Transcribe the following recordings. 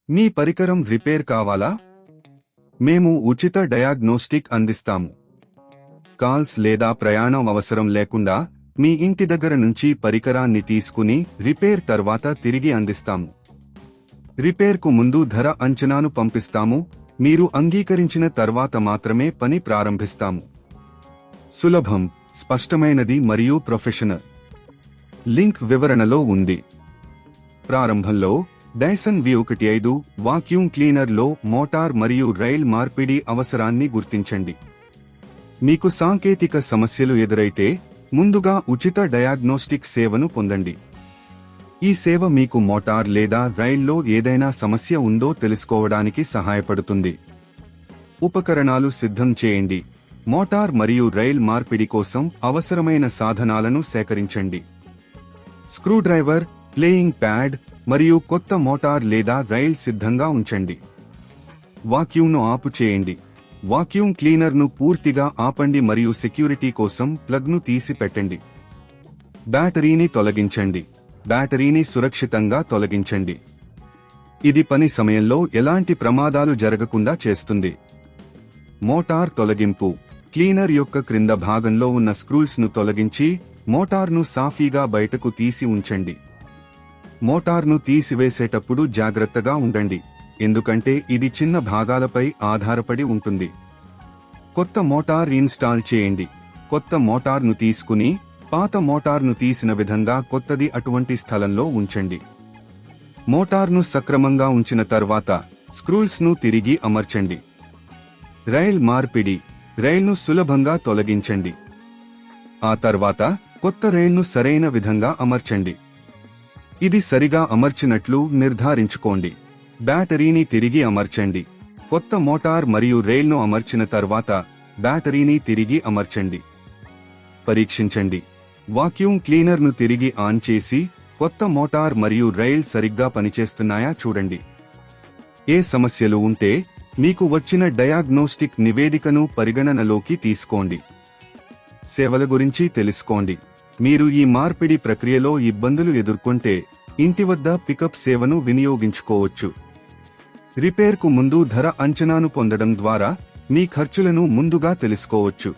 మీ పరికరం రిపేర్ కావాలా? మేము ఉచిత డయాగ్నోస్టిక్ అందిస్తాము. కాల్స్ లేదా ప్రయాణం అవసరం లేకుండా మీ ఇంటి దగ్గర నుంచి పరికరాన్ని తీసుకుని రిపేర్ తర్వాత తిరిగి అందిస్తాము. రిపేర్కు ముందు ధర అంచనాను పంపిస్తాము. మీరు అంగీకరించిన తర్వాత మాత్రమే పని ప్రారంభిస్తాము. సులభం, స్పష్టమైనది మరియు ప్రొఫెషనల్. లింక్ వివరణలో ఉంది. ప్రారంభంలో డైసన్ V15 వాక్యూమ్ క్లీనర్లో మోటార్ మరియు రైల్ మార్పిడి అవసరాన్ని గుర్తించండి. మీకు సాంకేతిక సమస్యలు ఎదురైతే ముందుగా ఉచిత డయాగ్నోస్టిక్ సేవను పొందండి. ఈ సేవ మీకు మోటార్ లేదా రైల్లో ఏదైనా సమస్య ఉందో తెలుసుకోవడానికి సహాయపడుతుంది. ఉపకరణాలు సిద్ధం చేయండి. మోటార్ మరియు రైల్ మార్పిడి కోసం అవసరమైన సాధనాలను సేకరించండి. స్క్రూడ్రైవర్, ప్లేయింగ్ ప్యాడ్ మరియు కొత్త మోటార్ లేదా రైల్ సిద్ధంగా ఉంచండి. వాక్యూమ్ను ఆపు చేయండి. వాక్యూమ్ క్లీనర్ను పూర్తిగా ఆపండి మరియు సెక్యూరిటీ కోసం ప్లగ్ను తీసి పెట్టండి. బ్యాటరీని తొలగించండి. బ్యాటరీని సురక్షితంగా తొలగించండి. ఇది పని సమయంలో ఎలాంటి ప్రమాదాలు జరగకుండా చేస్తుంది. మోటార్ తొలగింపు. క్లీనర్ యొక్క క్రింద భాగంలో ఉన్న స్క్రూస్ను తొలగించి మోటార్ను సాఫీగా బయటకు తీసి ఉంచండి. మోటార్ను తీసివేసేటప్పుడు జాగ్రత్తగా ఉండండి, ఎందుకంటే ఇది చిన్న భాగాలపై ఆధారపడి ఉంటుంది. కొత్త మోటార్ ఇన్స్టాల్ చేయండి. కొత్త మోటార్ను తీసుకుని పాత మోటార్ను తీసిన విధంగా కొత్తది అటువంటి స్థలంలో ఉంచండి. మోటార్ను సక్రమంగా ఉంచిన తర్వాత స్క్రూస్ను తిరిగి అమర్చండి. రైల్ మార్పిడి. రైల్ను సులభంగా తొలగించండి. ఆ తర్వాత కొత్త రైల్ను సరైన విధంగా అమర్చండి. ఇది సరిగా అమర్చినట్లు నిర్ధారించుకోండి. బ్యాటరీని తిరిగి అమర్చండి. కొత్త మోటార్ మరియు రైల్ను అమర్చిన తర్వాత బ్యాటరీని తిరిగి అమర్చండి. పరీక్షించండి. వాక్యూమ్ క్లీనర్ను తిరిగి ఆన్ చేసి కొత్త మోటార్ మరియు రైల్ సరిగ్గా పనిచేస్తున్నాయా చూడండి. ఏ సమస్యలు ఉంటే మీకు వచ్చిన డయాగ్నోస్టిక్ నివేదికను పరిగణనలోకి తీసుకోండి. సేవల గురించి తెలుసుకోండి. మీరు ఈ మార్పిడి ప్రక్రియలో ఇబ్బందులు ఎదుర్కొంటే ఇంటి వద్ద పికప్ సేవను వినియోగించుకోవచ్చు. రిపేర్కు ముందు ధర అంచనాను పొందడం ద్వారా మీ ఖర్చులను ముందుగా తెలుసుకోవచ్చు.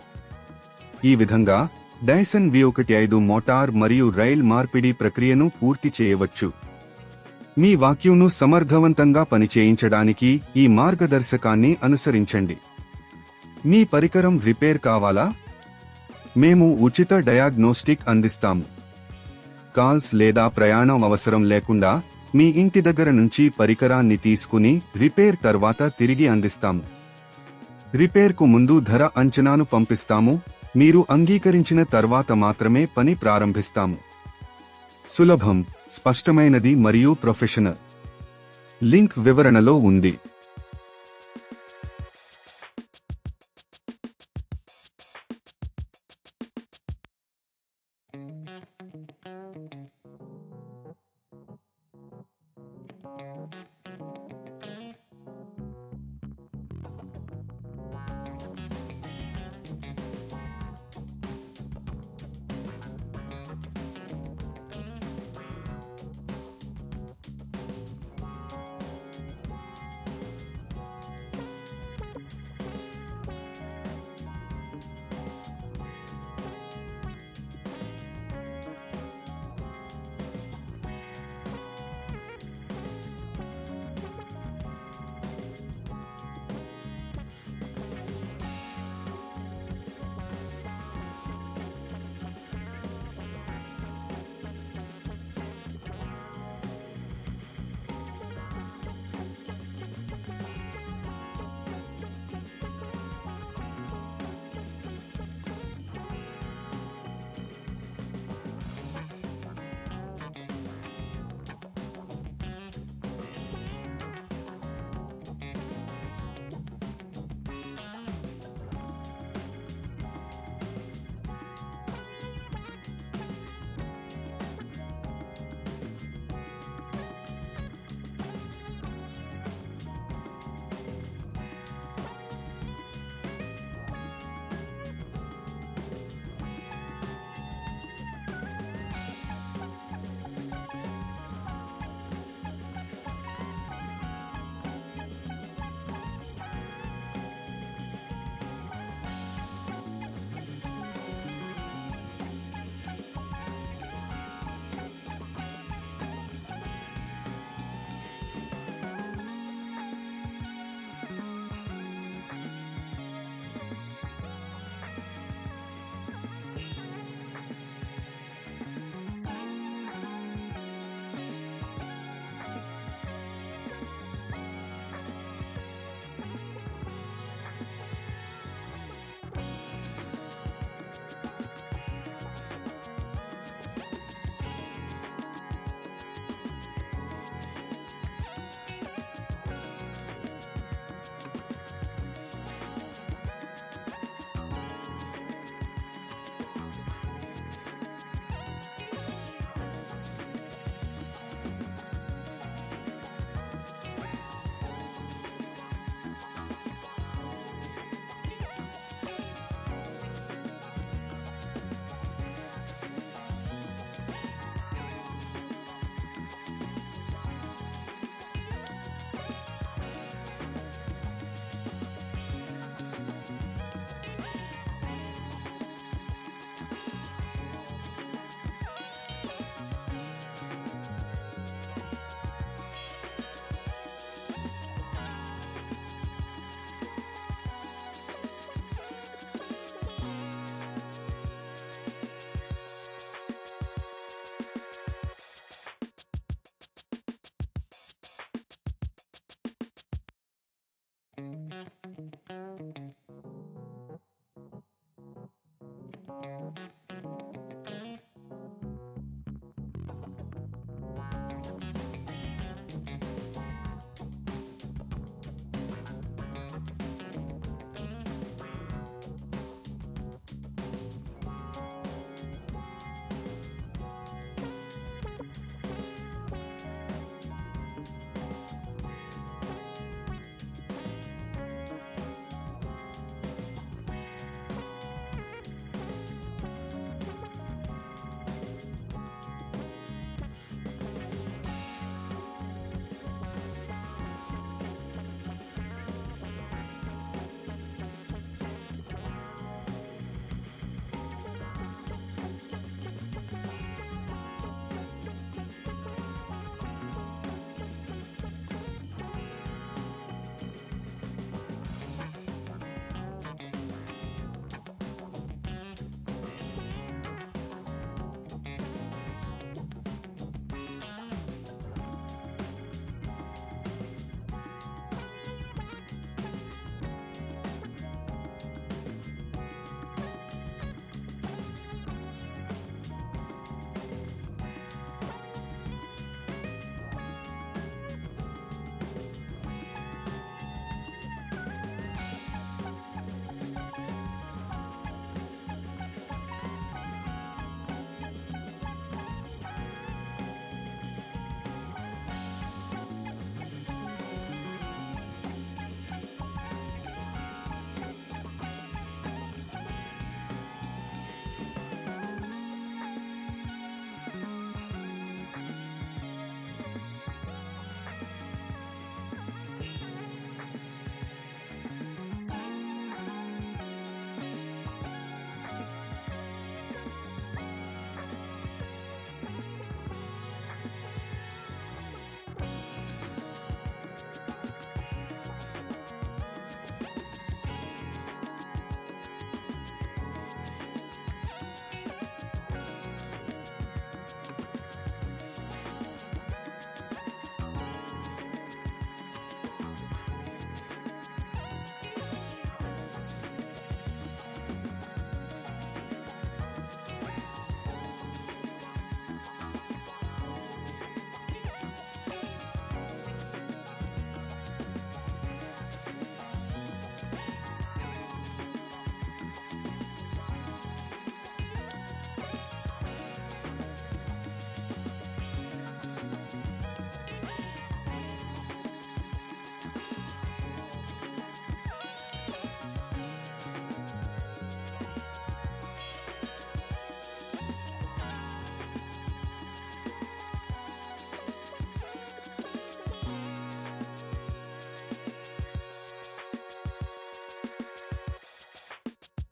ఈ విధంగా డైసన్ V15 మోటార్ మరియు రైల్ మార్పిడి ప్రక్రియను పూర్తి చేయవచ్చు. మీ వాక్యూమ్ను సమర్థవంతంగా పనిచేయించడానికి ఈ మార్గదర్శకాన్ని అనుసరించండి. మీ పరికరం రిపేర్ కావాలా? మేము ఉచిత డయాగ్నోస్టిక్ అందిస్తాము. కాల్స్ లేదా ప్రయాణం అవసరం లేకుండా మీ ఇంటి దగ్గర నుంచి పరికరాన్ని తీసుకుని రిపేర్ తర్వాత తిరిగి అందిస్తాము. రిపేర్కు ముందు ధర అంచనాను పంపిస్తాము. మీరు అంగీకరించిన తర్వాత మాత్రమే పని ప్రారంభిస్తాము. సులభం, స్పష్టమైనది మరియు ప్రొఫెషనల్. లింక్ వివరణలో ఉంది.